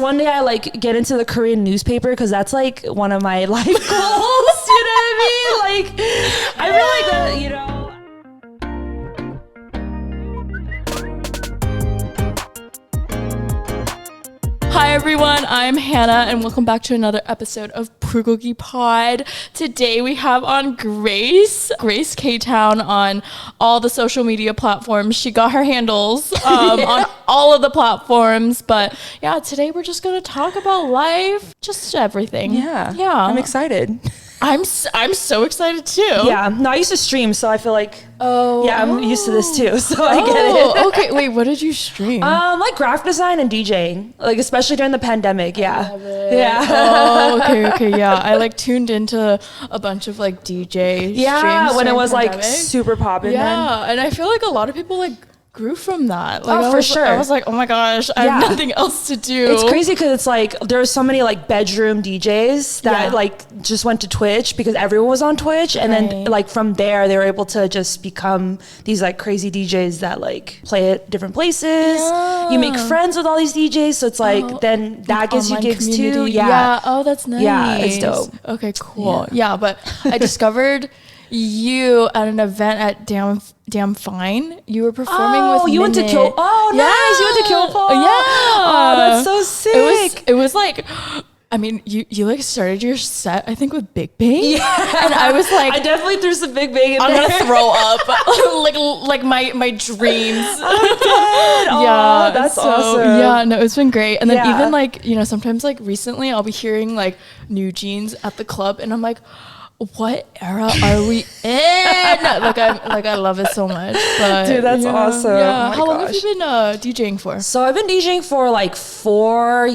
one day I like get into the Korean newspaper because that's like one of my life goals. You know what I mean? Like, I feel like that, you know. Hi everyone, I'm Hannah and welcome back to another episode of BULGOGI Pod. Today we have on Grace KTOWN on all the social media platforms. She got her handles on all of the platforms, but yeah, today we're just going to talk about life, just everything. Yeah. I'm excited. I'm so excited too. Yeah, no, I used to stream, so I feel like, I'm used to this too, so I get it. Okay, wait, what did you stream? Like graphic design and DJing, like especially during the pandemic. Yeah. I love it. Yeah. Oh, okay, yeah. I like tuned into a bunch of like DJ streams when it was pandemic. like super popping. Yeah, and I feel like a lot of people like grew from that. Like, for sure. I was like, oh my gosh, I have nothing else to do. It's crazy because it's like there's so many like bedroom DJs that like just went to Twitch because everyone was on Twitch, and then like from there they were able to just become these like crazy DJs that like play at different places. Yeah. You make friends with all these DJs, so it's like then that gives you gigs community. Too. Yeah. Oh, that's nice. Yeah, it's dope. Okay, cool. Yeah, but I discovered you at an event at Damn Fine. You were performing with you went to Nice. You went to Kyopo. Yeah. Oh, that's so sick. It was like, I mean, you like started your set, I think, with Big Bang. Yeah. And I was like, I definitely threw some Big Bang in I'm there. gonna throw up like my dreams. Yeah, that's awesome. Yeah, no, it's been great. And then even like, you know, sometimes like recently I'll be hearing like New Jeans at the club and I'm like, what era are we in? I love it so much. But dude, that's awesome. Yeah. Oh How long have you been DJing for? So I've been DJing for like 4,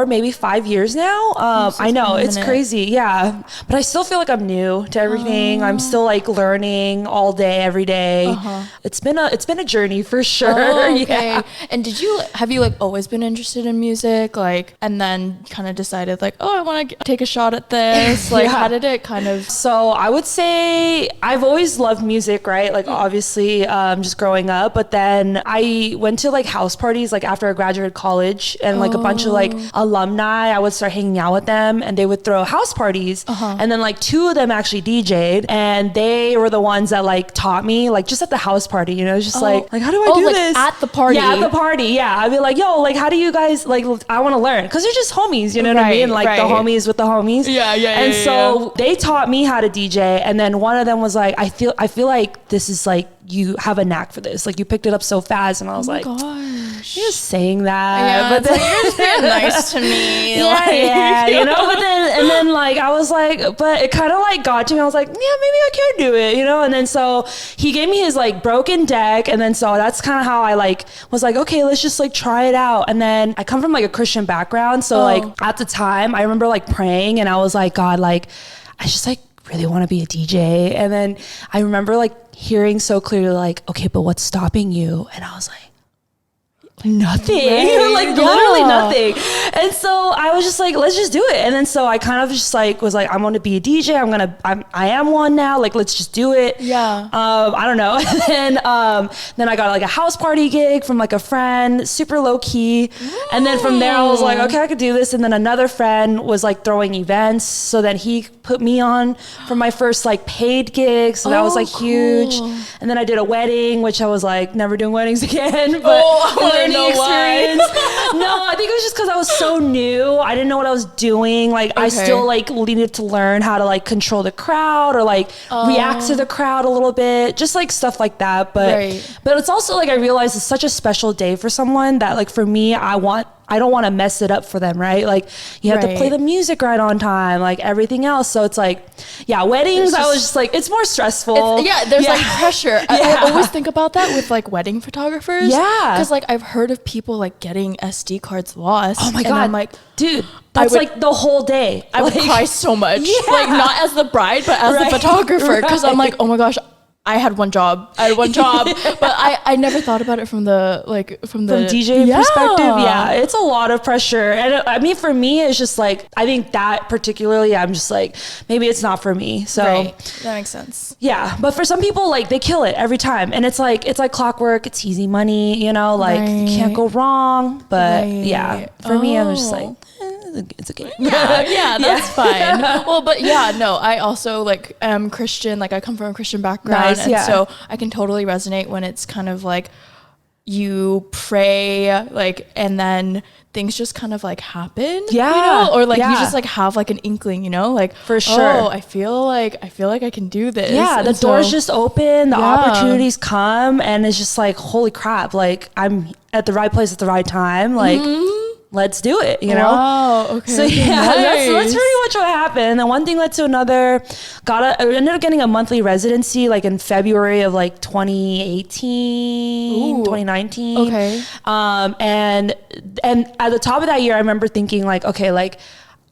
maybe 5 years now. I know it's crazy. Yeah, but I still feel like I'm new to everything. I'm still like learning all day, every day. It's been a journey for sure. Oh, okay. Yeah. And have you like always been interested in music, like, and then kind of decided like, oh, I want to take a shot at this? Like, how did it kind of? So I would say I've always loved music, right? Like obviously just growing up, but then I went to like house parties like after I graduated college, and like a bunch of like alumni, I would start hanging out with them and they would throw house parties. And then like 2 of them actually DJ'd, and they were the ones that like taught me, like just at the house party, you know, just like how do I do like this? At the party? Yeah, at the party. Yeah. I'd be like, yo, like how do you guys, like I want to learn. Cause they're just homies, you know what I mean? Like the homies with the homies. Yeah. And so they taught me how to DJ, and then one of them was like, I feel like this is like, you have a knack for this, like you picked it up so fast. And I was like, gosh, you're saying that, but then you're just being nice to me. You know, but then like I was like, but it kind of like got to me. I was like, yeah, maybe I can do it, you know. And then so he gave me his like broken deck, and then so that's kind of how I like was like, okay, let's just like try it out. And then I come from like a Christian background, so like at the time I remember like praying, and I was like, God, like I just like really want to be a DJ. And then I remember like hearing so clearly like, okay, but what's stopping you? And I was like, nothing. Literally nothing. And so I was just like, let's just do it. And then so I kind of just like was like, I want to be a DJ. I am one now. Like, let's just do it. Yeah. I don't know. And then I got like a house party gig from like a friend, super low key. And then from there I was like, okay, I could do this. And then another friend was like throwing events, so then he put me on for my first like paid gig. So that was like huge. And then I did a wedding, which I was like, never doing weddings again. But experience. No, I think it was just because I was so new. I didn't know what I was doing. Like I still like needed to learn how to like control the crowd or like react to the crowd a little bit, just like stuff like that. But it's also like I realized it's such a special day for someone that like for me, I don't want to mess it up for them, right? Like you have to play the music right on time, like everything else. So it's like, weddings, I was just like, it's more stressful. There's like pressure. I always think about that with like wedding photographers. Yeah. Because like I've heard of people like getting SD cards lost. Oh my God. And I'm like, dude, that's like the whole day. I would cry so much. Like not as the bride, but as the photographer. Because I'm like, oh my gosh, I had one job, but I never thought about it from the DJ perspective. Yeah, it's a lot of pressure. And I mean, for me, it's just like, I think that particularly, I'm just like, maybe it's not for me. So that makes sense. Yeah. But for some people, like, they kill it every time. And it's like clockwork. It's easy money, you know, like you can't go wrong. But yeah, for me, I'm just like, it's okay. Yeah, that's fine. Well, but yeah, no, I also like am Christian. Like I come from a Christian background, so I can totally resonate when it's kind of like you pray, like, and then things just kind of like happen. Yeah, you know? Or like you just like have like an inkling, you know, like for sure. Oh, I feel like I can do this. Yeah, and the doors just open, the opportunities come, and it's just like, holy crap! Like I'm at the right place at the right time. Like. Let's do it, you know? Wow, okay. So yeah, that's pretty much what happened. And one thing led to another. I ended up getting a monthly residency like in February of like 2018, 2019. Okay. And at the top of that year, I remember thinking like, okay, like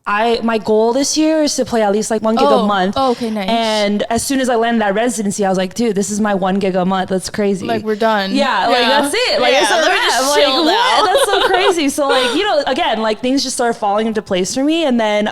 my goal this year is to play at least like 1 gig a month. Oh, okay, nice. And as soon as I landed that residency, I was like, dude, this is my 1 gig a month. That's crazy. Like we're done. Yeah, like that's it. Like it's a wrap. Like what? That's so crazy. So like, you know, again, like things just started falling into place for me. And then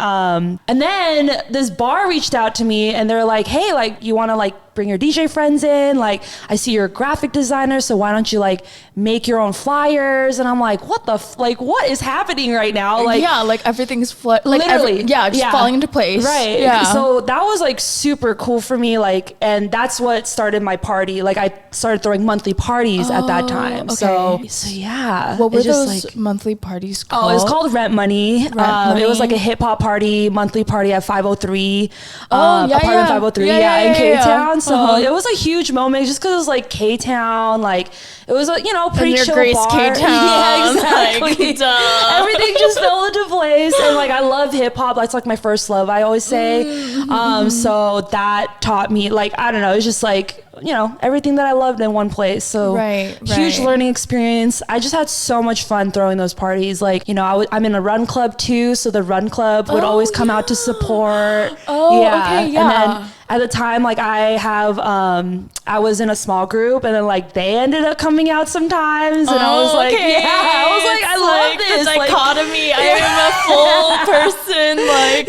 this bar reached out to me and they're like, hey, like you want to like bring your DJ friends in. Like I see you're a graphic designer, so why don't you like make your own flyers? And I'm like, what the like what is happening right now? Like like everything's literally falling into place. Right. Yeah. So that was like super cool for me. Like, and that's what started my party. Like I started throwing monthly parties at that time. Okay. So yeah. What were those like, monthly parties called? Oh, it was called Rent Money. It was like a hip hop party, monthly party at 503. Apartment 503. In KTOWN. So it was a huge moment just because it was like KTOWN, like it was a, you know, pretty chill Grace bar. KTOWN. Yeah, exactly. Like, everything just fell into place. And like I love hip hop. That's like my first love, I always say. So that taught me, like, I don't know, it's just like, you know, everything that I loved in one place. So huge learning experience. I just had so much fun throwing those parties. Like, you know, I'm in a run club too. So the run club would always come out to support. And then at the time, like I was in a small group and then like they ended up coming out sometimes. And I was like, I love this. The dichotomy. I am a full person. Like,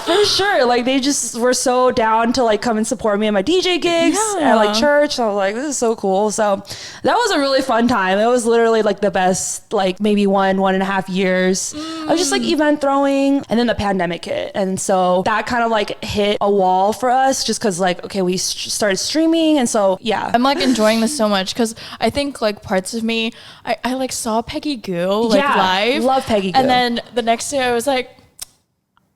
for sure. Like they just were so down to like come and support me at my DJ gigs at like church. I was like, this is so cool. So that was a really fun time. It was literally like the best, like maybe 1.5 years of just like event throwing. And then the pandemic hit. And so that kind of like hit a wall for us just because like, okay, we started streaming. And so, I'm like enjoying this so much because I think like parts of me, I like saw Peggy Goo like live. Love Peggy Goo. And then the next day I was like,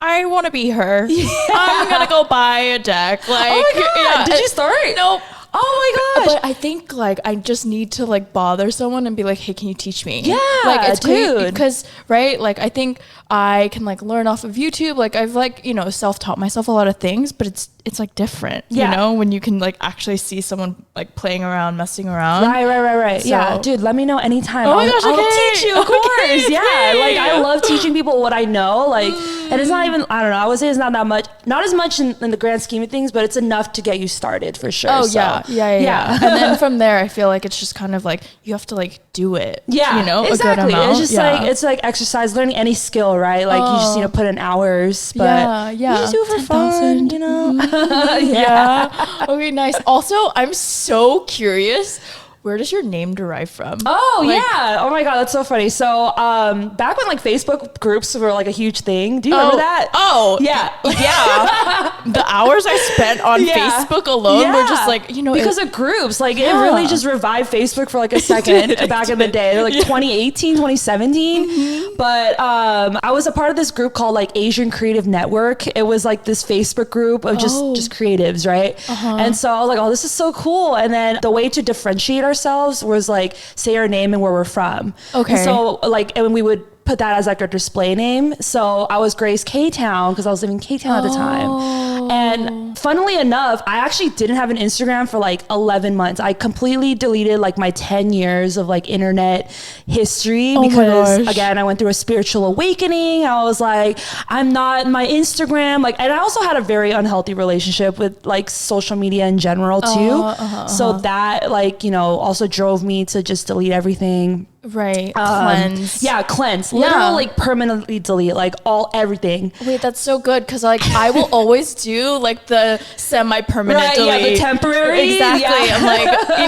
I want to be her. I'm going to go buy a deck. Like, oh my God. Did you start? Nope. Oh my gosh. But I think like I just need to like bother someone and be like, hey, can you teach me? Yeah, like it's dude. Because like I think I can like learn off of YouTube. Like I've like, you know, self-taught myself a lot of things, but it's like different, you know, when you can like actually see someone like playing around, messing around. Right. So, yeah, dude, let me know anytime. Oh my gosh, I'll teach you, of course. Yeah, like I love teaching people what I know. Like, and it's not even, I don't know, I would say it's not that much, not as much in the grand scheme of things, but it's enough to get you started for sure. Oh, so, yeah. And then from there, I feel like it's just kind of like you have to like do it. Yeah, you know, exactly. A good amount. It's just it's like exercise, learning any skill, right? Like you just need to put in hours, but you just do it for fun, you know. Okay, nice. Also, I'm so curious. Where does your name derive from? Oh, like, oh my God, that's so funny. So back when like Facebook groups were like a huge thing. Do you remember that? Oh, yeah. The hours I spent on Facebook alone were just like, you know. Because of groups. Like it really just revived Facebook for like a second back in the day. Like 2018, 2017. But I was a part of this group called like Asian Creative Network. It was like this Facebook group of just creatives, right? And so I was like, oh, this is so cool. And then the way to differentiate ourselves was like say our name and where we're from. Okay. And so like, and we would put that as like a display name. So I was Grace KTOWN because I was living in KTOWN at the time. And funnily enough, I actually didn't have an Instagram for like 11 months. I completely deleted like my 10 years of like internet history because again, I went through a spiritual awakening. I was like, I'm not my Instagram. Like, and I also had a very unhealthy relationship with like social media in general too. So that like, you know, also drove me to just delete everything. Right. Cleanse. Yeah, cleanse. Literally like permanently delete like everything. Wait, that's so good because like I will always do like the semi-permanent delete. Yeah, the temporary. Exactly. Yeah. I'm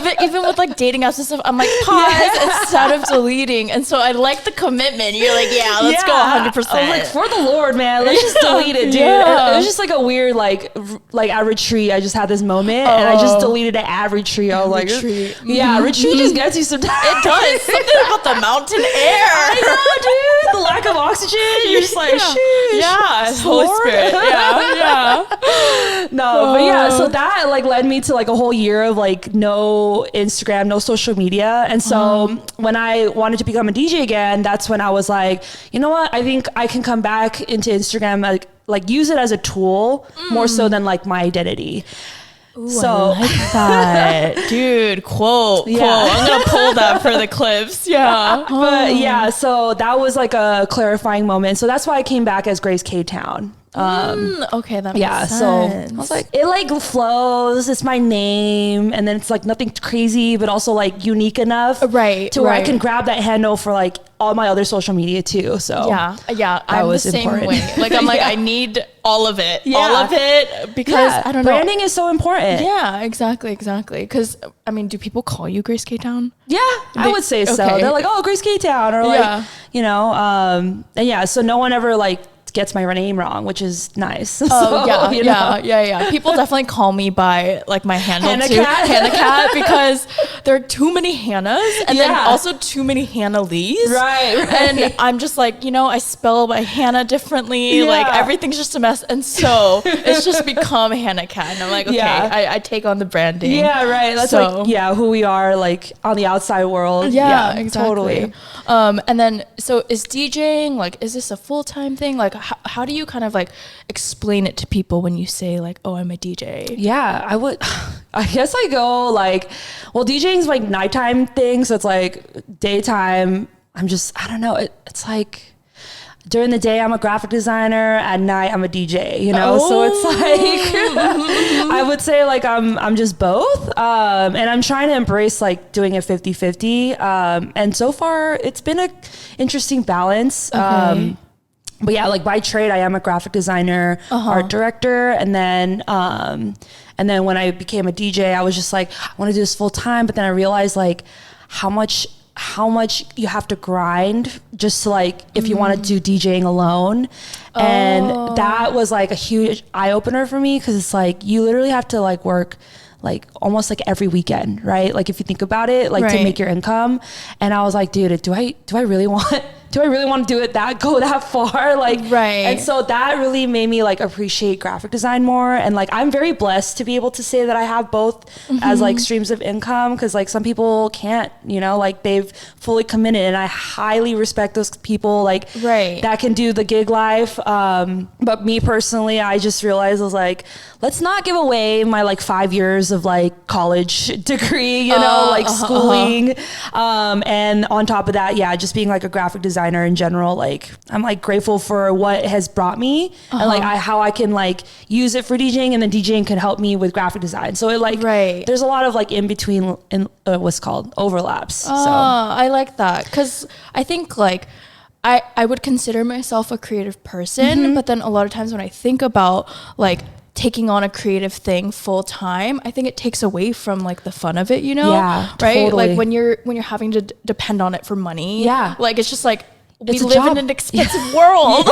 like even with like dating apps and stuff, I'm like pause instead of deleting. And so I like the commitment. You're like, let's go 100%. I was like, for the Lord, man, let's just delete it, dude. It was just like a weird like at retreat. I just had this moment and I just deleted it at retreat. I was like, retreat. Retreat just gets you sometimes. It does. Something about the mountain air. I know, dude. The lack of oxygen. You're just like, sheesh. Yeah, Holy Spirit. Yeah. No, but yeah, so that like led me to like a whole year of like no Instagram, no social media. And so when I wanted to become a DJ again, that's when I was like, you know what? I think I can come back into Instagram, like use it as a tool more so than like my identity. Ooh, so I like that. Dude, quote. I'm gonna pull that for the clips. But yeah, so that was like a clarifying moment. So that's why I came back as Grace KTOWN. Okay, that makes sense. So I was like, it like flows, it's my name, and then it's like nothing crazy but also like unique enough to where I can grab that handle for like all my other social media too. So I'm the same way. Like I'm like I need all of it because I don't know, branding is so important. Exactly because I mean, do people call you Grace KTOWN? I would say so. They're like, oh, Grace KTOWN, or like you know, and so no one ever like gets my name wrong, which is nice. People definitely call me by like my handle Hannah too, Cat. Hannah Cat, because there are too many Hannahs and then also too many Hannah Lees. Right. And I'm just like, you know, I spell my Hannah differently. Like everything's just a mess, and so it's just become Hannah Cat. And I'm like, okay, I take on the branding. Yeah, right. That's so, like who we are like on the outside world. Yeah, exactly. Totally. And then so is DJing like, is this a full-time thing? Like how do you kind of like explain it to people when you say like, oh, I'm a DJ? Yeah, I guess I go like, well, DJing's like nighttime thing. So it's like daytime. I don't know. It's like during the day, I'm a graphic designer. At night, I'm a DJ, you know? So it's like, I would say like, I'm just both. And I'm trying to embrace like doing it 50-50. And so far it's been a interesting balance. Okay. But yeah, like by trade, I am a graphic designer, art director. And then when I became a DJ, I was just like, I want to do this full time. But then I realized like how much you have to grind just to like, if you want to do DJing alone. And that was like a huge eye opener for me. Cause it's like, you literally have to like work like almost like every weekend, right? Like if you think about it, like to make your income. And I was like, dude, do I really want to do it go that far? Like, and so that really made me like appreciate graphic design more. And like, I'm very blessed to be able to say that I have both as like streams of income. Cause like some people can't, you know, like they've fully committed, and I highly respect those people like that can do the gig life. But me personally, I just realized I was like, let's not give away my like 5 years of like college degree, you know, like schooling. And on top of that, just being like a graphic designer in general, like I'm like grateful for what it has brought me and like how I can like use it for DJing, and then DJing can help me with graphic design. So it like, there's a lot of like in between what's called overlaps. So I like that. Cause I think like, I would consider myself a creative person, but then a lot of times when I think about like taking on a creative thing full time, I think it takes away from like the fun of it, you know? Yeah, right. Totally. Like when you're having to depend on it for money. Yeah. Like it's just like, we live in an expensive world.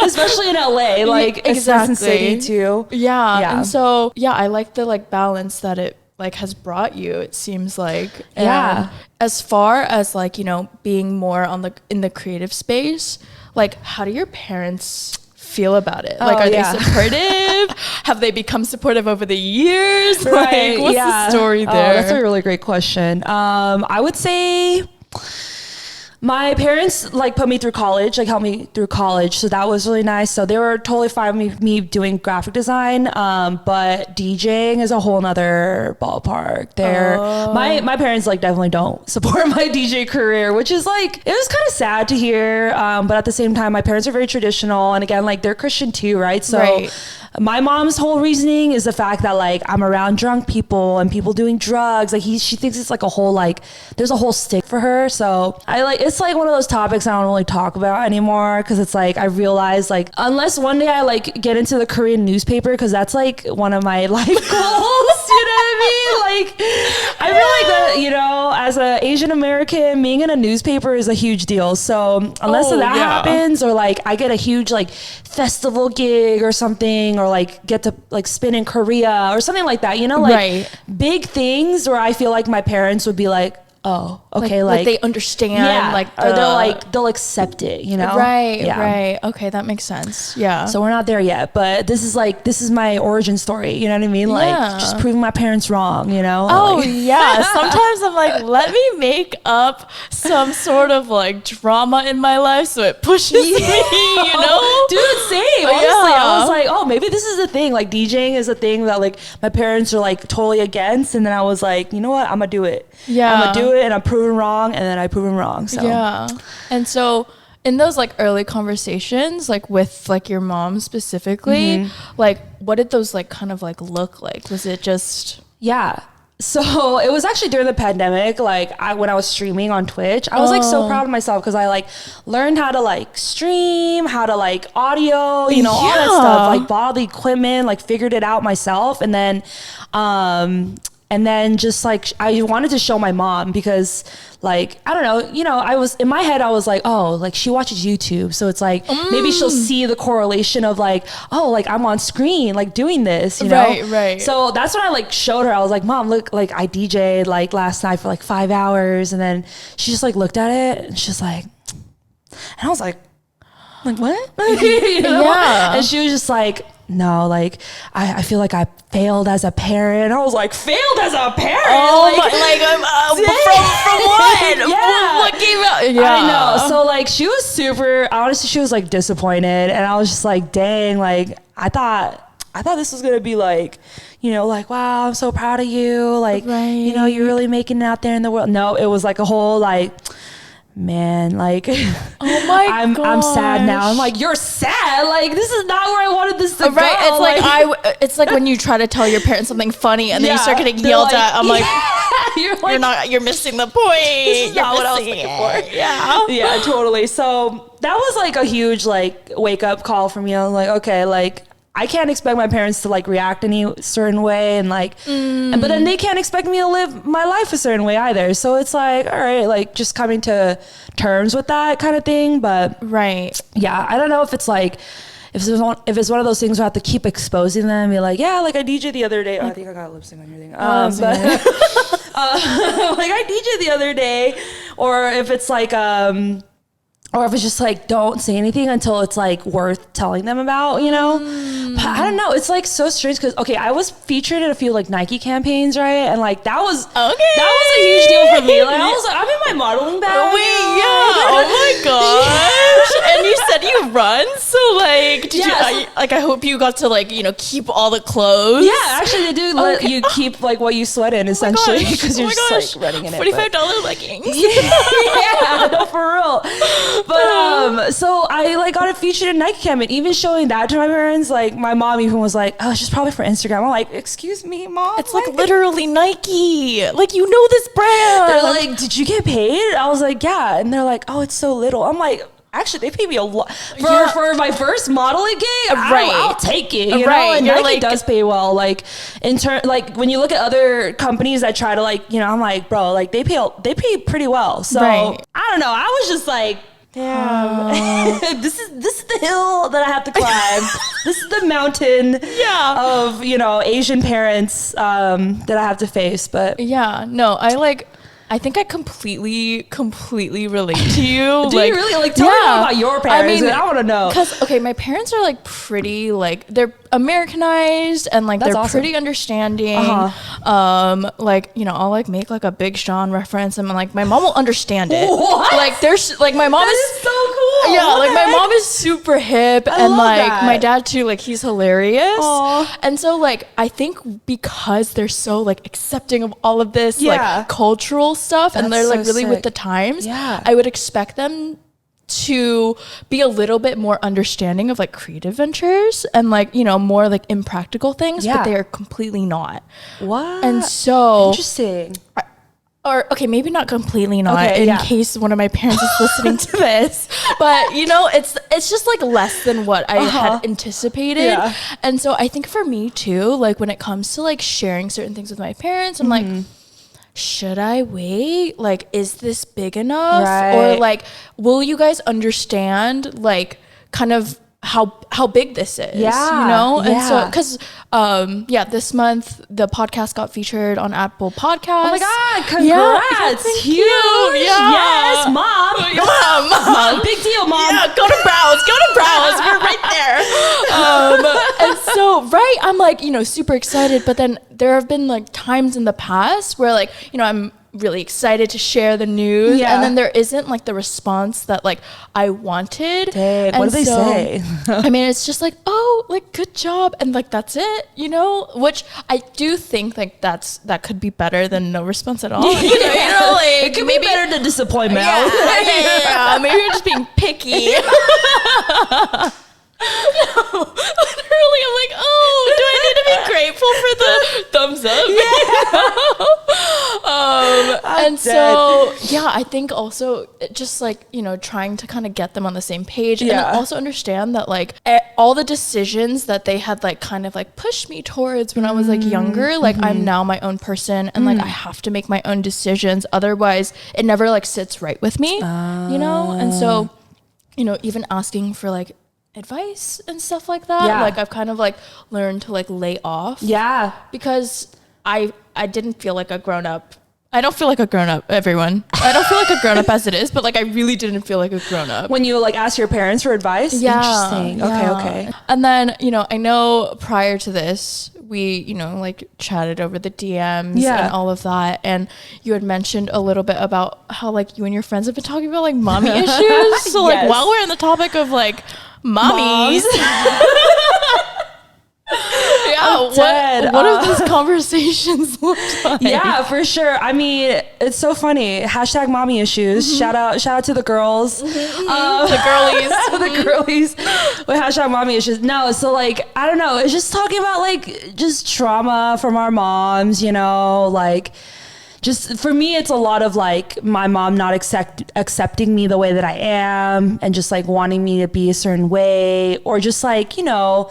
Especially in LA, like exactly. City too. Yeah. And so, I like the like balance that it like has brought you, it seems like. And as far as like, you know, being more in the creative space, like how do your parents feel about it? Like, are they supportive? Have they become supportive over the years? Like, what's the story there? That's a really great question. I would say My parents like put me through college, like helped me through college. So that was really nice. So they were totally fine with me doing graphic design. But DJing is a whole nother ballpark there. My parents like definitely don't support my DJ career, which is like, it was kind of sad to hear. But at the same time, my parents are very traditional. And again, like they're Christian too, right? So my mom's whole reasoning is the fact that like I'm around drunk people and people doing drugs. Like she thinks it's like a whole, like there's a whole stick for her. So it's like one of those topics I don't really talk about anymore, because it's like I realize like unless one day I like get into the Korean newspaper, because that's like one of my life goals. You know what I mean? Like I feel like that, you know, as a Asian American, being in a newspaper is a huge deal. So unless that happens, or like I get a huge like festival gig or something, or like get to like spin in Korea or something like that, you know, like big things where I feel like my parents would be like, oh, okay, like they understand, like or they'll accept it, you know? Right. Okay, that makes sense. Yeah. So we're not there yet, but this is my origin story. You know what I mean? Like just proving my parents wrong, you know? Oh like, yeah. Sometimes I'm like, let me make up some sort of like drama in my life so it pushes me, you know? Dude, same. Honestly, I was like, oh, maybe this is the thing. Like DJing is a thing that like my parents are like totally against, and then I was like, you know what? I'm gonna do it. Yeah. I'm gonna do it, and I'm proven wrong, and then I prove them wrong. So and so in those like early conversations, like with like your mom specifically, like what did those like kind of like look like? Was it just so it was actually during the pandemic, like when I was streaming on Twitch, I was like so proud of myself, because I like learned how to like stream, how to like audio, you know, all that stuff, like bought all the equipment, like figured it out myself. And then just like, I wanted to show my mom, because like, I don't know, you know, I was in my head, I was like, oh, like she watches YouTube. So it's like, maybe she'll see the correlation of like, oh, like I'm on screen, like doing this, you know? Right. So that's when I like showed her, I was like, Mom, look, like I DJ'd like last night for like 5 hours. And then she just like looked at it, and she's like, and I was like what? You know? Yeah. And she was just like, no, like I feel like I failed as a parent. I was like, failed as a parent? Oh, from what? What came out? Yeah, I know. So like she was honestly, she was like disappointed, and I was just like, dang, like I thought this was gonna be like, you know, like, wow, I'm so proud of you, like, you know, you're really making it out there in the world. No, it was like a whole like, man, like, oh my I'm sad now. I'm like, you're sad? Like, this is not where I wanted this to go. It's it's like when you try to tell your parents something funny and then you start getting yelled at. I'm like, you're missing the point. This is not what I was looking for. Yeah, totally. So that was like a huge like wake up call for me. I was like, okay, like I can't expect my parents to like react any certain way, and like, but then they can't expect me to live my life a certain way either. So it's like, all right, like just coming to terms with that kind of thing. But yeah, I don't know if it's like, if it's one of those things where I have to keep exposing them and be like, yeah, like I DJ'd the other day. Oh, I think I got a lip sync on your thing. But like I DJ'd the other day, or if it's like, or if it's just like, don't say anything until it's like worth telling them about, you know? But I don't know. It's like so strange, because, okay, I was featured in a few like Nike campaigns, right? And like that was a huge deal for me. Like I was like, I'm in my modeling bag. Oh my gosh. And you said you run, so like, did you, like, I hope you got to like, you know, keep all the clothes. Yeah, actually they do let you keep like what you sweat in, essentially, because you're just like running in it. $45 leggings. Yeah, no, for real. But so I like got it featured in Nike Cam, and even showing that to my parents, like my mom even was like, oh, it's just probably for Instagram. I'm like, excuse me, Mom? It's like literally Nike. Like, you know this brand. They're like, did you get paid? I was like, yeah. And they're like, oh, it's so little. I'm like, actually, they paid me a lot for my first modeling gig. I'll take it. You know, and Nike like, does pay well. Like like when you look at other companies that try to like, you know, I'm like, bro, like they pay pretty well. So I don't know. I was just like, damn, this is the hill that I have to climb. This is the mountain of, you know, Asian parents that I have to face. But yeah, no, I like, I think I completely relate to you. Do you really? Like, tell me more about your parents. I want to know. Because, okay, my parents are like pretty, like, they're Americanized and like they're awesome. pretty understanding. Like, you know, I'll like make like a Big Sean reference and like my mom will understand it. What? Like, there's like my mom That is so cool. Yeah, What like the my heck? mom is super hip I and love like that. my dad too, like he's hilarious. Aw. And so like I think because they're so like accepting of all of this Yeah. like cultural stuff and That's they're like so really sick. with the times, Yeah. I would expect them to be a little bit more understanding of like creative ventures and like, you know, more like impractical things, Yeah. but they are completely not. What? And so Interesting. or okay, maybe not completely not Okay, in yeah. case one of my parents is listening to this, but you know, it's just like less than what I had anticipated. Yeah. And so I think for me too, like when it comes to like sharing certain things with my parents, I'm like, should I wait? Like, is this big enough? Right. Or like, will you guys understand like kind of how big this is? Yeah, You know? And so, yeah. cause this month the podcast got featured on Apple Podcasts. Oh my God, congrats. Yeah, thank Huge. you. Yeah. Yes, mom. Yeah, Mom. Big deal, mom. Yeah, go to browse. We're right there. And so, right, I'm like, you know, super excited. But then there have been like times in the past where like, you know, I'm really excited to share the news. Yeah. And then there isn't like the response that like I wanted. Dang, And what do they say? I mean, it's just like, oh, like good job. And like, that's it, you know, which I do think like that could be better than no response at all. You know, like It could be better than disappointment. yeah, maybe you're just being picky. No, literally, I'm like, oh, do I need to be grateful for the thumbs up? And so, yeah, I think also just like, you know, trying to kind of get them on the same page and Yeah. also understand that like all the decisions that they had like kind of like pushed me towards when I was like younger, like I'm now my own person and like I have to make my own decisions. Otherwise, it never like sits right with me, you know? And so, you know, even asking for like advice and stuff like that, Yeah. like I've kind of like learned to like lay off Yeah. because I didn't feel like a grown up. I don't feel like a grown up, everyone. I don't feel like a grown up as it is, but like I really didn't feel like a grown up. When you like ask your parents for advice? Yeah. Interesting. yeah. Okay. And then, you know, I know prior to this, we, you know, like chatted over the DMs Yeah. and all of that. And you had mentioned a little bit about how like you and your friends have been talking about like mommy issues. So like Yes. while we're on the topic of like mommies. I'm dead. What have these conversations looked like? Yeah, for sure. I mean, it's so funny. Hashtag mommy issues. Shout out to the girls. The girlies. The girlies with hashtag mommy issues. No, so like, I don't know. It's just talking about like just trauma from our moms, you know, like just for me, it's a lot of like my mom not accepting me the way that I am and just like wanting me to be a certain way or just like, you know,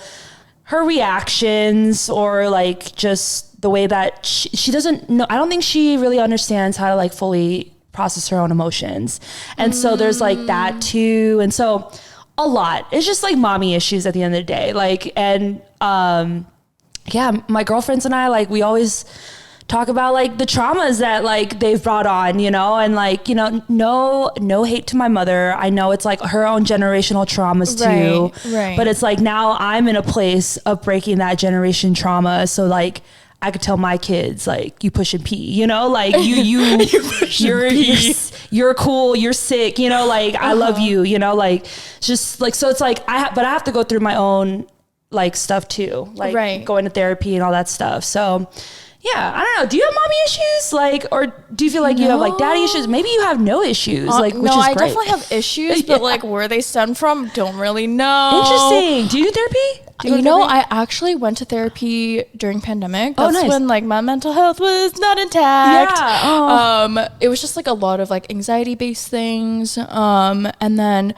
her reactions or like just the way that she doesn't know. I don't think she really understands how to like fully process her own emotions. And so there's like that too. And so a lot. It's just like mommy issues at the end of the day. Like, and yeah, my girlfriends and I, like, we always talk about like the traumas that like they've brought on, you know, and like, you know, no hate to my mother. I know it's like her own generational traumas too, right. but it's like now I'm in a place of breaking that generation trauma. So like I could tell my kids like you push and pee, you know, like you're cool, you're sick, you know, like I love you, you know, like just like, so it's like but I have to go through my own like stuff too, like Right. going to therapy and all that stuff. So yeah, I don't know. Do you have mommy issues? Like, or do you feel like you have like daddy issues? Maybe you have no issues, like, which no, is I great. definitely have issues, but like where they stem from, don't really know. Interesting. Do you do therapy? Do You go to know, therapy? I actually went to therapy during pandemic. Oh, That's nice. when like my mental health was not intact. Yeah. Oh. It was just like a lot of like anxiety based things. And then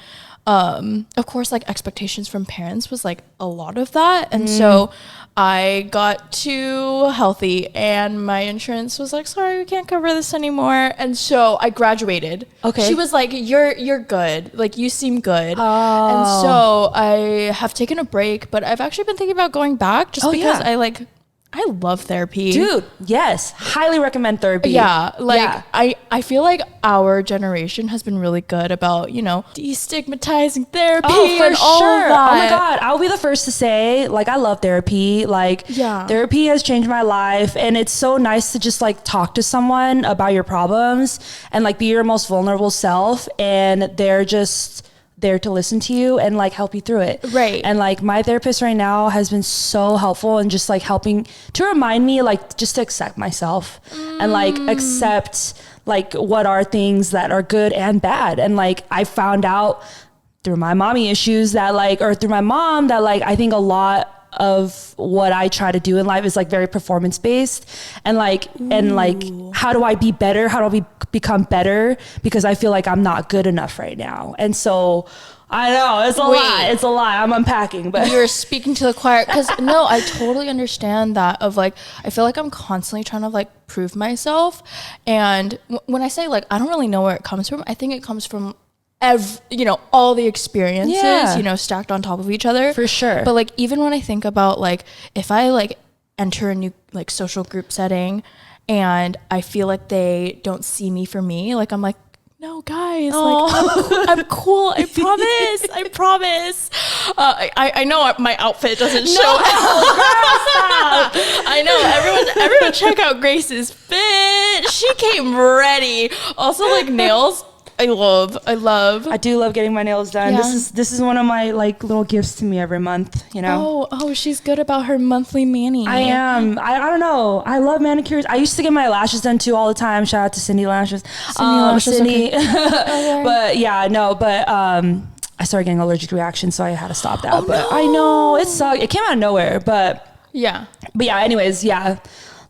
of course like expectations from parents was like a lot of that. And so I got too healthy and my insurance was like, sorry, we can't cover this anymore. And so I graduated. Okay. She was like, you're good. Like you seem good. Oh. And so I have taken a break, but I've actually been thinking about going back just because yeah. I like I love therapy. Dude, yes. Highly recommend therapy. Yeah. Like, I feel like our generation has been really good about, you know, destigmatizing therapy and all of that. Oh my God. I'll be the first to say, like, I love therapy. Like, therapy has changed my life. And it's so nice to just like talk to someone about your problems and like be your most vulnerable self. And they're just there to listen to you and like help you through it. Right. And like my therapist right now has been so helpful and just like helping to remind me like just to accept myself and like accept like what are things that are good and bad. And like I found out through my mommy issues that like, or through my mom that like, I think a lot of what I try to do in life is like very performance based and like how do I be better? How do I become better? Because I feel like I'm not good enough right now. And so I know it's a lot. I'm unpacking, but you're speaking to the choir. Cause no, I totally understand that of like, I feel like I'm constantly trying to like prove myself. And when I say like, I don't really know where it comes from. I think it comes from you know, all the experiences, you know, stacked on top of each other. For sure. But like, even when I think about like, if I like enter a new like social group setting and I feel like they don't see me for me, like, I'm like, no guys, like I'm cool. I promise. I promise. I know my outfit doesn't show. I know everyone check out Grace's fit. She came ready. Also like nails. I love. I do love getting my nails done. Yeah. This is one of my like little gifts to me every month, you know. Oh, she's good about her monthly mani. I am. I don't know. I love manicures. I used to get my lashes done too all the time. Shout out to Cindy Lashes. Cindy. Okay. But yeah, no, but I started getting allergic reactions, so I had to stop that. But no. I know it sucked. It came out of nowhere, but yeah. Anyways, yeah.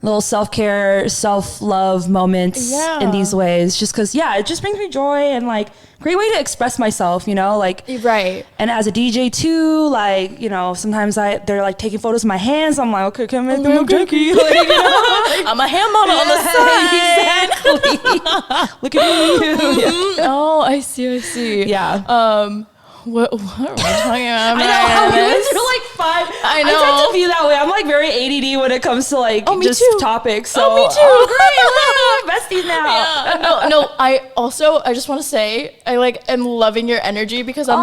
Little self-care, self-love moments in these ways, just because it just brings me joy and like great way to express myself, you know, like right. And as a DJ too, like, you know, sometimes they're like taking photos of my hands. I'm like, okay, can I make them look tricky? Like, you know, like, I'm a hand model on the side. Exactly. Look at me. Oh, I see. Yeah. What are we talking about? I know how we went through like 5. I know. I tend to be that way. I'm like very ADD when it comes to like just topics. So me too. Great, besties now. Yeah. No. I just want to say I like am loving your energy because I'm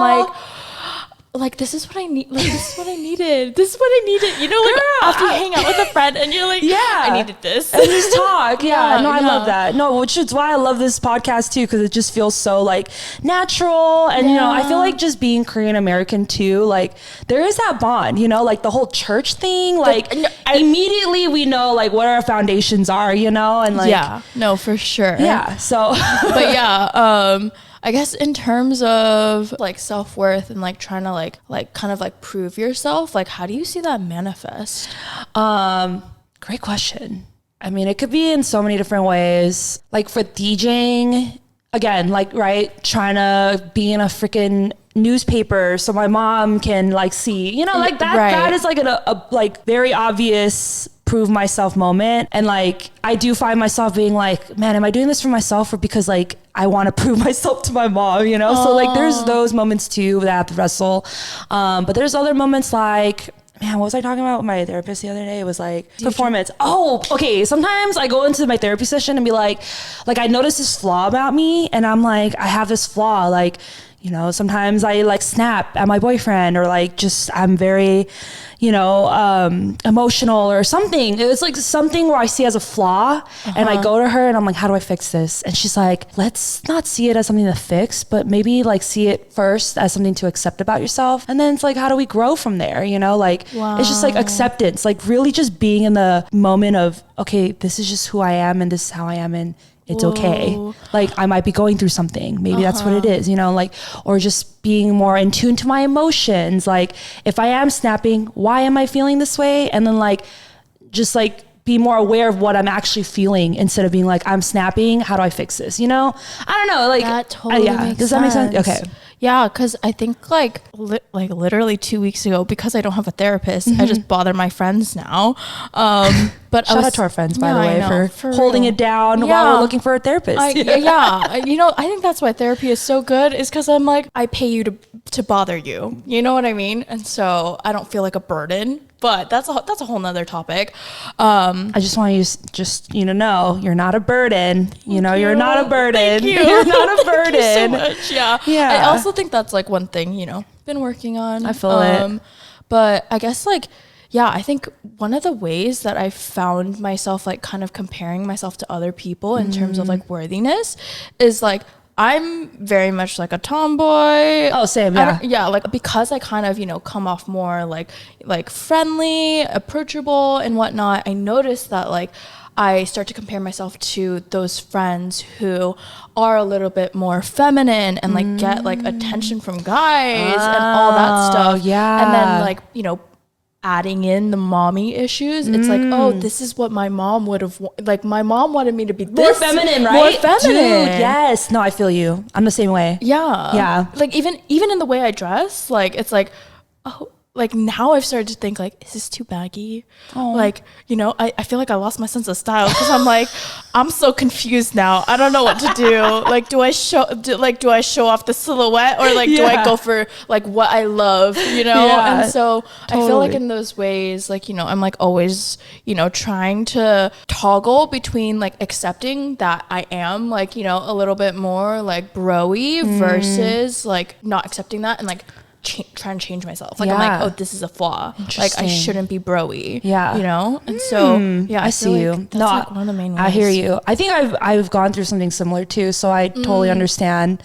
like this is what I need. Like this is what I needed. This is what I needed. You know, like after you hang out with a friend and you're like, I needed this. And just talk. I love that. No, which is why I love this podcast too, because it just feels so like natural. And you know, I feel like just being Korean American too, like there is that bond, you know, like the whole church thing, like immediately we know like what our foundations are, you know, and like for sure. So but I guess in terms of like self-worth and like trying to like kind of like prove yourself, like how do you see that manifest? Great question. I mean, it could be in so many different ways. Like for DJing, again, like, right, trying to be in a freaking newspaper so my mom can like see, you know, like that. Right. That is like a like very obvious prove myself moment. And like I do find myself being like, man, am I doing this for myself or because like I want to prove myself to my mom, you know? So like there's those moments too that I have to wrestle. But there's other moments like, man, what was I talking about with my therapist the other day? It was like performance. Oh, okay. Sometimes I go into my therapy session and be like I notice this flaw about me and I'm like, I have this flaw. Like, you know, sometimes I like snap at my boyfriend or like just I'm very, you know, emotional or something. It was like something where I see as a flaw and I go to her and I'm like, how do I fix this? And she's like, let's not see it as something to fix, but maybe like see it first as something to accept about yourself. And then it's like, how do we grow from there? You know, like it's just like acceptance, like really just being in the moment of, okay, this is just who I am and this is how I am and it's okay. Like I might be going through something. Maybe that's what it is, you know, like, or just being more in tune to my emotions. Like if I am snapping, why am I feeling this way? And then like, just like be more aware of what I'm actually feeling instead of being like, I'm snapping. How do I fix this? You know, I don't know. Like that totally makes does that make sense? Okay. Yeah, because I think like literally 2 weeks ago, because I don't have a therapist, I just bother my friends now. But shout out to our friends, by the way, I know, for holding real. it down while we're looking for a therapist. I think that's why therapy is so good, is because I'm like, I pay you to bother you. You know what I mean? And so I don't feel like a burden. But that's a whole nother topic. I just want you to know you're not a burden. You're not a burden. Thank you. You're not a burden. Thank you so much. Yeah. Yeah. I also think that's like one thing, been working on. I feel it. But I guess like, yeah, I think one of the ways that I found myself like kind of comparing myself to other people in terms of like worthiness is like, I'm very much like a tomboy. Oh, same, yeah. Like because I kind of, come off more like friendly, approachable and whatnot, I noticed that like I start to compare myself to those friends who are a little bit more feminine and like get like attention from guys and all that stuff. Yeah. And then like, adding in the mommy issues, it's like, oh, this is what my mom would have like. My mom wanted me to be more feminine, right? More feminine. Dude, yes. No, I feel you. I'm the same way. Yeah. Like even in the way I dress, like it's like, oh, like now I've started to think like, is this too baggy? Oh. Like, I feel like I lost my sense of style because I'm like, I'm so confused now. I don't know what to do. Like, do I show off the silhouette or like, do I go for like what I love, Yeah, and so totally. I feel like in those ways, like, I'm like always, trying to toggle between like accepting that I am like, a little bit more like bro-y versus like not accepting that and like trying to change myself. Like I'm like, oh, this is a flaw. Like I shouldn't be bro-y. Yeah. And so I see you. like that's like one of the main ways. I hear you. I think I've gone through something similar too, so I totally understand.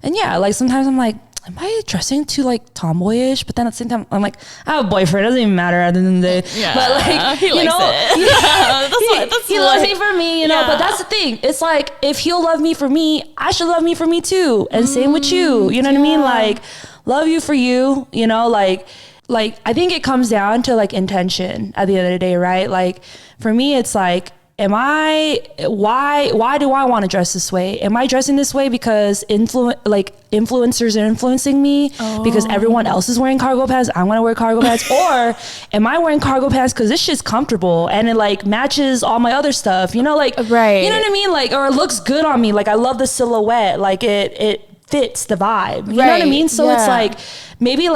And yeah, like sometimes I'm like, am I dressing too like tomboyish? But then at the same time, I'm like, I have a boyfriend. It doesn't even matter at the end of the day. Yeah, but like, he likes it. He loves me for me, But that's the thing. It's like if he'll love me for me, I should love me for me too. And same with you. You know what I mean? Like, love you for you. Like I think it comes down to like intention at the end of the day, right? Like for me, it's like, why do I want to dress this way? Am I dressing this way because influencers are influencing me because everyone else is wearing cargo pants? I want to wear cargo pants. Or am I wearing cargo pants because this shit's comfortable and it like matches all my other stuff? Like, right. You know what I mean? Like, or it looks good on me. Like I love the silhouette. Like it fits the vibe. You know what I mean? So it's like maybe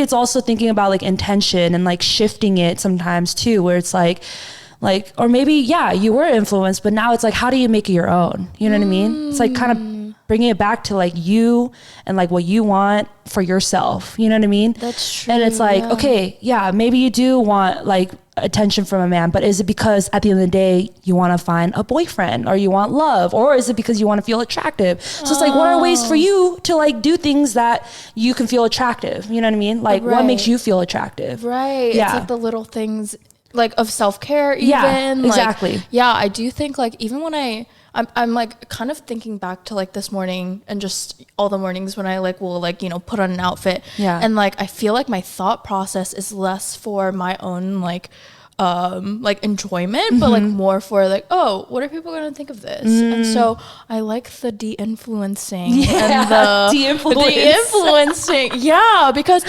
it's also thinking about like intention and like shifting it sometimes too, where it's like, or maybe, you were influenced, but now it's like, how do you make it your own? You know what I mean? It's like kind of bringing it back to like you and like what you want for yourself. You know what I mean? That's true. And it's like, okay, maybe you do want like attention from a man, but is it because at the end of the day, you want to find a boyfriend or you want love? Or is it because you want to feel attractive? So it's like, what are ways for you to like do things that you can feel attractive? You know what I mean? Like what makes you feel attractive? Right. Yeah. It's like the little things like of self-care even. Yeah, exactly. Like, I do think like even when I'm like kind of thinking back to like this morning and just all the mornings when I like will like, put on an outfit. Yeah. And like I feel like my thought process is less for my own like enjoyment, but like more for like, oh, what are people gonna think of this? And so I like the de-influencing and the de-influencing. Yeah, because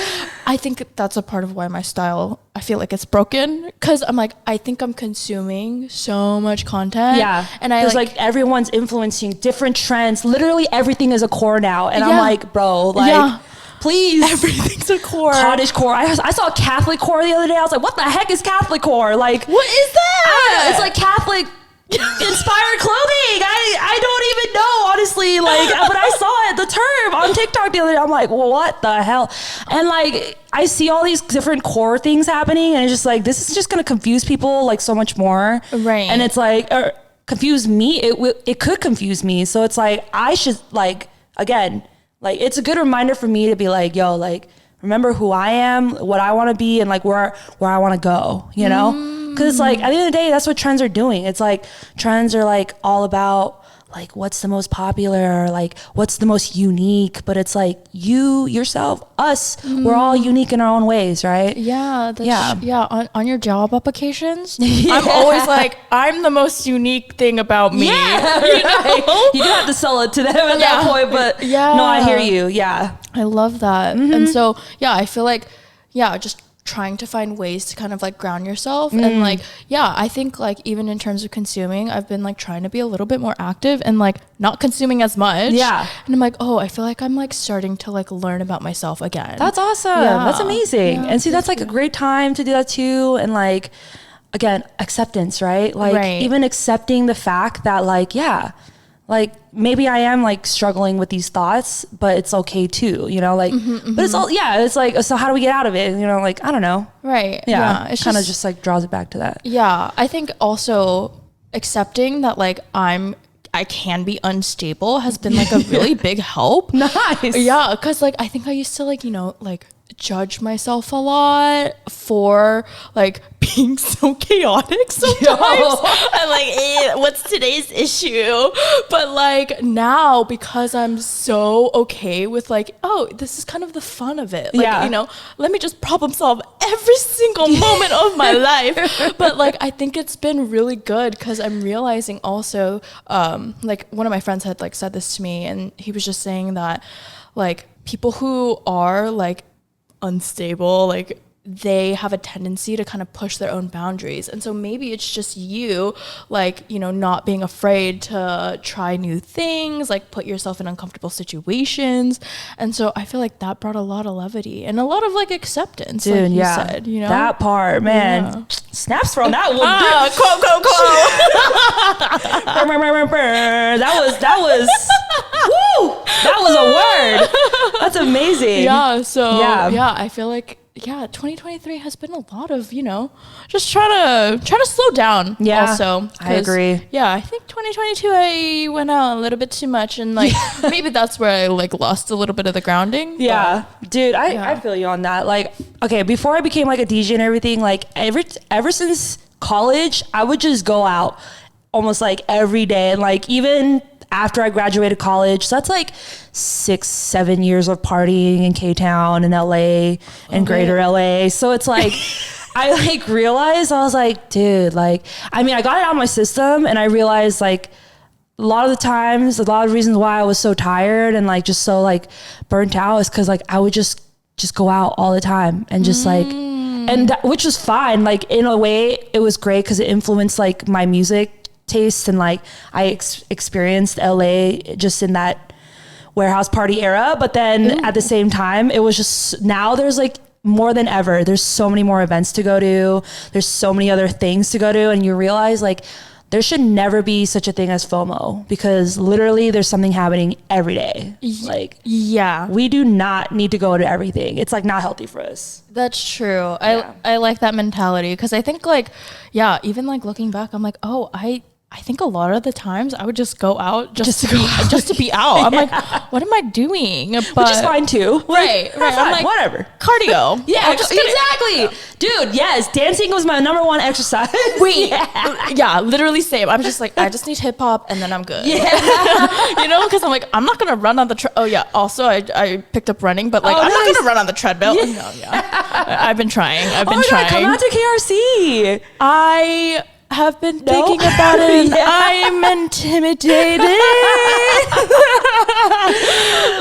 I think that's a part of why my style, I feel like it's broken, because I'm like, I think I'm consuming so much content. Yeah. And I like everyone's influencing different trends. Literally everything is a core now. And I'm like, bro, like please. Everything's a core. Cottage core. I saw Catholic core the other day. I was like, what the heck is Catholic core? Like, what is that? I don't know. It's like Catholic inspired clothing. I don't even know, honestly. Like, but I saw the term on TikTok the other day. I'm like, well, what the hell? And like, I see all these different core things happening, and it's just like, this is just going to confuse people like so much more. Right. And it's like, confuse me. It could confuse me. So it's like, I should like, again, like, it's a good reminder for me to be like, yo, like, remember who I am, what I want to be, and like where I want to go, Because it's like, at the end of the day, that's what trends are doing. It's like, trends are like all about like what's the most popular, or like what's the most unique, but it's like you, yourself, us, we're all unique in our own ways, right? Yeah. On your job applications, I'm always like, I'm the most unique thing about me. Yeah, you do have to sell it to them at that point, but no, I hear you. Yeah. I love that. And so, I feel like, just trying to find ways to kind of like ground yourself. And like, yeah, I think like even in terms of consuming, I've been like trying to be a little bit more active and like not consuming as much. Yeah. And I'm like, oh, I feel like I'm like starting to like learn about myself again. That's awesome. Yeah. That's amazing. Yeah, and see, that's like a great time to do that too. And like, again, acceptance, right? Like even accepting the fact that like, yeah, like maybe I am like struggling with these thoughts, but it's okay too, you know, like, but it's all, yeah, it's like, so how do we get out of it? You know, like, I don't know. Right. Yeah. It kind of just like draws it back to that. Yeah. I think also accepting that like I can be unstable has been like a really big help. Nice. Yeah. Cause like, I think I used to like, you know, like judge myself a lot for like being so chaotic sometimes. I'm like, what's today's issue? But like now, because I'm so okay with like, oh, this is kind of the fun of it. Like, you know, let me just problem solve every single moment of my life. But like, I think it's been really good because I'm realizing also, like one of my friends had like said this to me, and he was just saying that like people who are like unstable, like they have a tendency to kind of push their own boundaries. And so maybe it's just you, like, you know, not being afraid to try new things, like put yourself in uncomfortable situations. And so I feel like that brought a lot of levity and a lot of like acceptance. Dude, like you said, you know, that part, man, snaps from that one. That was woo, that was a word. That's amazing. Yeah. So yeah, I feel like 2023 has been a lot of, you know, just trying to slow down. Yeah, also, I agree. Yeah, I think 2022 I went out a little bit too much, and like maybe that's where I like lost a little bit of the grounding. Yeah, dude, I feel you on that. Like, okay, before I became like a DJ and everything, like ever since college, I would just go out almost like every day, and like even after I graduated college. So that's like 6-7 years of partying in KTOWN and LA and greater LA. So it's like, I like realized, I was like, dude, like, I mean, I got it out of my system, and I realized like a lot of the times, a lot of reasons why I was so tired and like just so like burnt out is because like I would just go out all the time and just like, and which was fine. Like in a way it was great because it influenced like my music taste, and like I experienced LA just in that warehouse party era. But then at the same time, it was just, now there's like more than ever, there's so many more events to go to, there's so many other things to go to, and you realize like there should never be such a thing as FOMO, because literally there's something happening every day. Like, yeah, we do not need to go to everything. It's like not healthy for us. That's true. I like that mentality, because I think like, yeah, even like looking back, I'm like, oh, I think a lot of the times I would just go out just to be out. I'm like, what am I doing? But, which is fine too. Right. I'm like, whatever. Cardio. Yeah, exactly. Dude, yes, dancing was my number one exercise. Yeah, literally same. I'm just like, I just need hip hop and then I'm good. Yeah. You know, because I'm like, I'm not gonna run on the also I picked up running, but like I'm not gonna run on the treadmill. Yeah. No, I've been trying. God, come out to KRC. I have been thinking about it. I'm intimidated.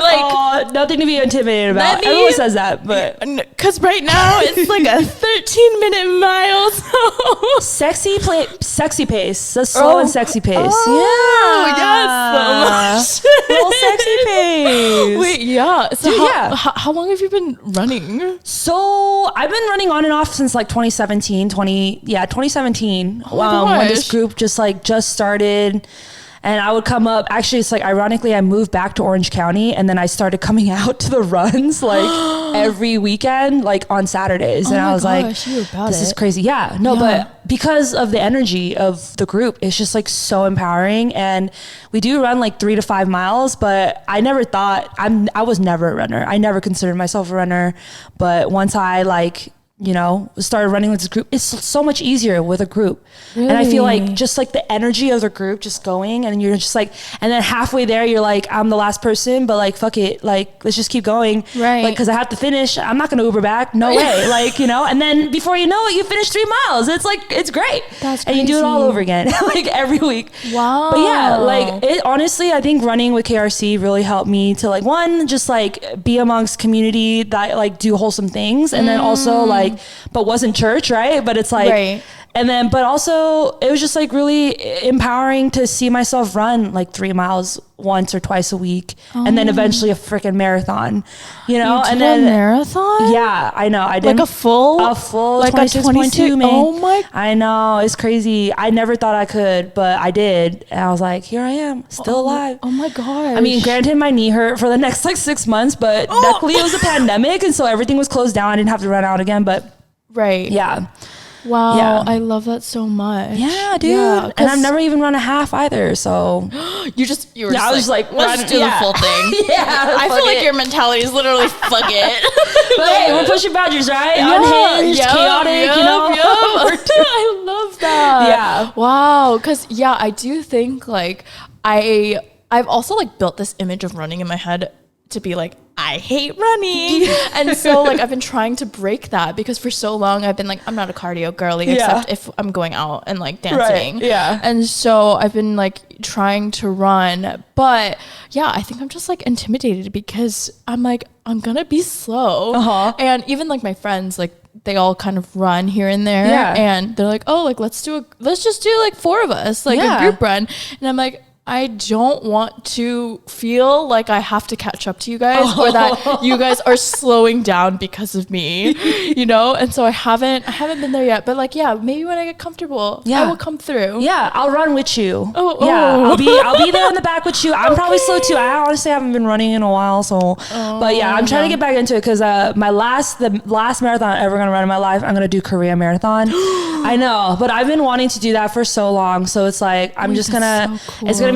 Like, nothing to be intimidated about. Everyone says that, but because right now it's like a 13-minute mile. So sexy pace. That's slow and sexy pace. Yes, little sexy pace. Wait, yeah. So how long have you been running? So I've been running on and off since like 2017. When this group just started, and I would come up. Actually, it's like, ironically, I moved back to Orange County, and then I started coming out to the runs like every weekend, like on Saturdays. And I was like, this is crazy. But because of the energy of the group, it's just like so empowering. And we do run like 3 to 5 miles, but I never thought, I was never a runner. I never considered myself a runner. But once I like, you know, started running with this group, it's so much easier with a group. Really? And I feel like just like the energy of the group just going, and you're just like, and then halfway there you're like, I'm the last person, but like, fuck it, like, let's just keep going. Right. Like, cause I have to finish. I'm not gonna Uber back. No way. Like, you know, and then before you know it, you finish 3 miles. It's like, it's great. That's crazy. And you do it all over again, like every week. Wow. But yeah, like it, honestly, I think running with KRC really helped me to like, one, just like be amongst community that like do wholesome things. And then also like, like, but wasn't church, right? But it's like, Right. and then, but also it was just like really empowering to see myself run like 3 miles once or twice a week, and then eventually a freaking marathon, you know. You did and then a marathon? yeah, I know. I did Like a full like 26.2, man. Oh my! I know, it's crazy. I never thought I could, but I did, and I was like, here I am, still alive. Oh my gosh! I mean, granted, my knee hurt for the next like 6 months, but luckily it was a pandemic, and so everything was closed down. I didn't have to run out again, but right. yeah. Wow, Yeah. I love that so much. Yeah, dude. Yeah, and I've never even run a half either, so. You were Yeah, I was like, let's just do the full thing. Yeah, I feel like it. your mentality is literally fuck it. But hey, we're pushing boundaries, right? Yeah, Unhinged, yep, chaotic, you know? I love that. Yeah. Wow. Because I do think like I've also like built this image of running in my head to be like, I hate running. And so like I've been trying to break that, because for so long I've been like, I'm not a cardio girly except if I'm going out and like dancing. Right, yeah. And so I've been like trying to run, but yeah, I think I'm just like intimidated because I'm like, I'm gonna be slow. And even like my friends, like they all kind of run here and there, and they're like, oh, like let's just do like 4 of us, like a group run. And I'm like, I don't want to feel like I have to catch up to you guys, or that you guys are slowing down because of me, you know? And so I haven't been there yet, but like, yeah, maybe when I get comfortable, I will come through. Yeah, I'll run with you. Oh. Yeah, I'll be there in the back with you. I'm probably slow too. I honestly haven't been running in a while, so. But yeah, I'm trying to get back into it, because the last marathon I'm ever gonna run in my life, I'm gonna do Korea Marathon. I know, but I've been wanting to do that for so long, so it's like it's gonna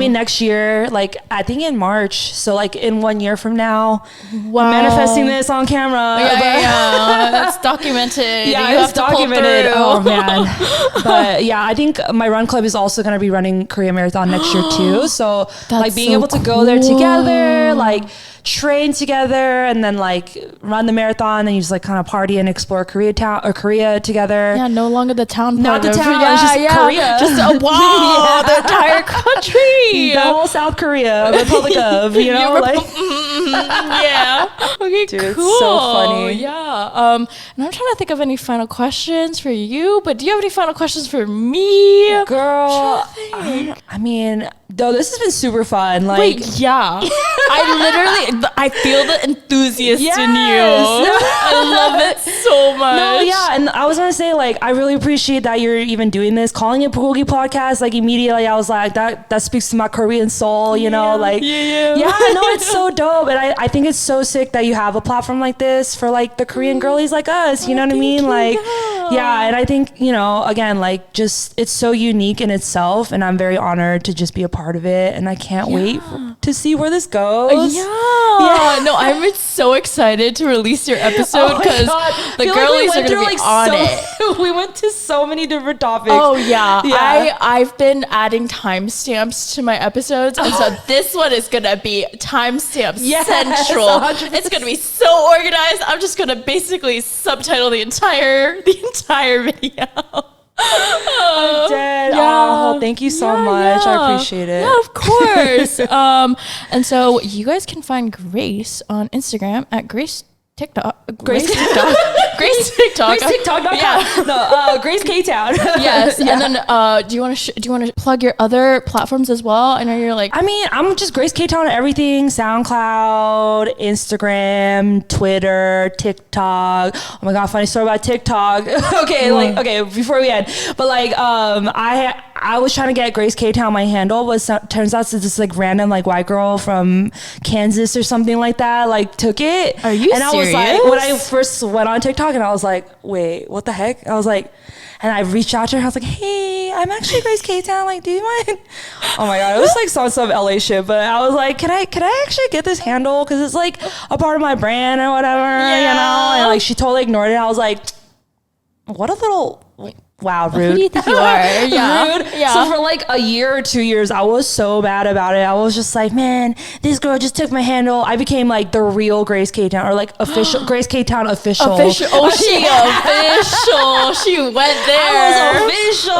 be next year, like I think in March, so like in 1 year from now. Wow. I'm manifesting this on camera. Yeah, that's documented. Yeah, it's documented. Oh man. But yeah, I think my run club is also going to be running Korea Marathon next year too. So like being able to go there together, like train together, and then like run the marathon, and you just like kind of party and explore Korea together. Yeah, no longer the town. Not the town. It's just Korea. Just wow, the entire country. The whole South Korea, Republic of, you know, like. Yeah. Okay, dude, cool. It's so funny. Yeah. And I'm trying to think of any final questions for you, but do you have any final questions for me? Girl, I mean, though this has been super fun. Like, wait, yeah. I feel the enthusiast in you. I love it so much. No, yeah, and I was gonna say, like, I really appreciate that you're even doing this. Calling it BULGOGI podcast, like immediately I was like, that speaks to my Korean soul, you know, like, yeah, no, it's so dope, and I think it's so sick that you have a platform like this for like the Korean girlies like us, you know what I mean? Like, yeah, and I think, you know, again, like, just it's so unique in itself, and I'm very honored to just be a part of it, and I can't wait to see where this goes. No, I'm so excited to release your episode, because the girlies are gonna be on it. We went to so many different topics. Oh yeah. I've been adding timestamps to my episodes, and so this one is gonna be timestamp central. 100%. It's gonna be so organized. I'm just gonna basically subtitle the entire video. I'm dead. Oh, thank you so much. I appreciate it. Yeah, of course. And so you guys can find Grace on Instagram at Grace TikTok. Grace TikTok. Grace TikTok.com. Yeah. No, Grace KTOWN. Yes. Yeah. And then do you want to plug your other platforms as well? I know you're like, I mean, I'm just Grace KTOWN on everything: SoundCloud, Instagram, Twitter, TikTok. Oh my god, funny story about TikTok. Okay, before we end, but like I was trying to get Grace KTOWN my handle, but turns out it's this like random like white girl from Kansas or something like that like took it. Are you and serious? I was like, when I first went on TikTok, and I was like, wait, what the heck? I was like, and I reached out to her. I was like, hey, I'm actually Grace KTOWN. Like, do you mind? Oh my god, it was like some LA shit. But I was like, can I actually get this handle? Because it's like a part of my brand or whatever, you know? And like she totally ignored it. I was like, what a little. Wow, rude. Who do you think you are? Yeah. Rude. Yeah. So for like a year or 2 years, I was so bad about it. I was just like, man, this girl just took my handle. I became like the real Grace KTOWN, or like official Grace KTOWN official. Official. Oh, she official. She went there. I was official.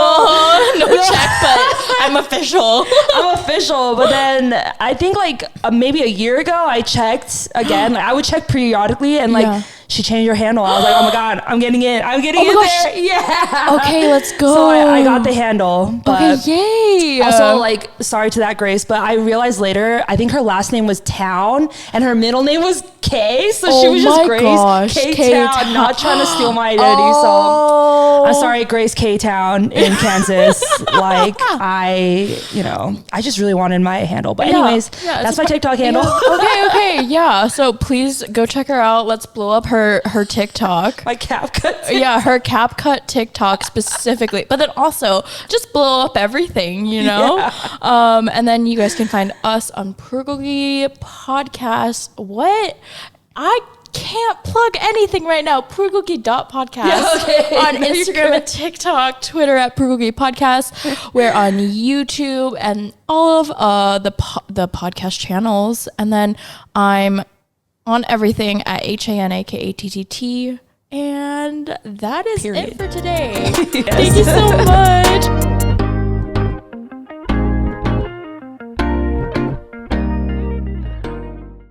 No check, but I'm official. I'm official. But then I think like maybe a year ago, I checked again. Like I would check periodically, and like she changed her handle. I was like, oh my God, I'm getting in. I'm getting in there. Yeah. Okay, let's go. So I got the handle. But yay. also, like, sorry to that Grace, but I realized later, I think her last name was Town and her middle name was K. So she was just Grace K-Town, not trying to steal my identity. So I'm sorry, Grace K-Town in Kansas. Like, I just really wanted my handle. But anyways, that's my TikTok handle. Okay. Yeah. So please go check her out. Let's blow up her TikTok. My CapCut. Yeah, her CapCut TikTok specifically. But then also just blow up everything, Yeah. And then you guys can find us on Bulgogi Podcast. What? I can't plug anything right now. Bulgogi.podcast on Instagram and TikTok, Twitter at Bulgogi Podcast. We're on YouTube and all of the podcast channels. And then I'm on everything at HANA KATTT. And that is it for today. Thank you so much.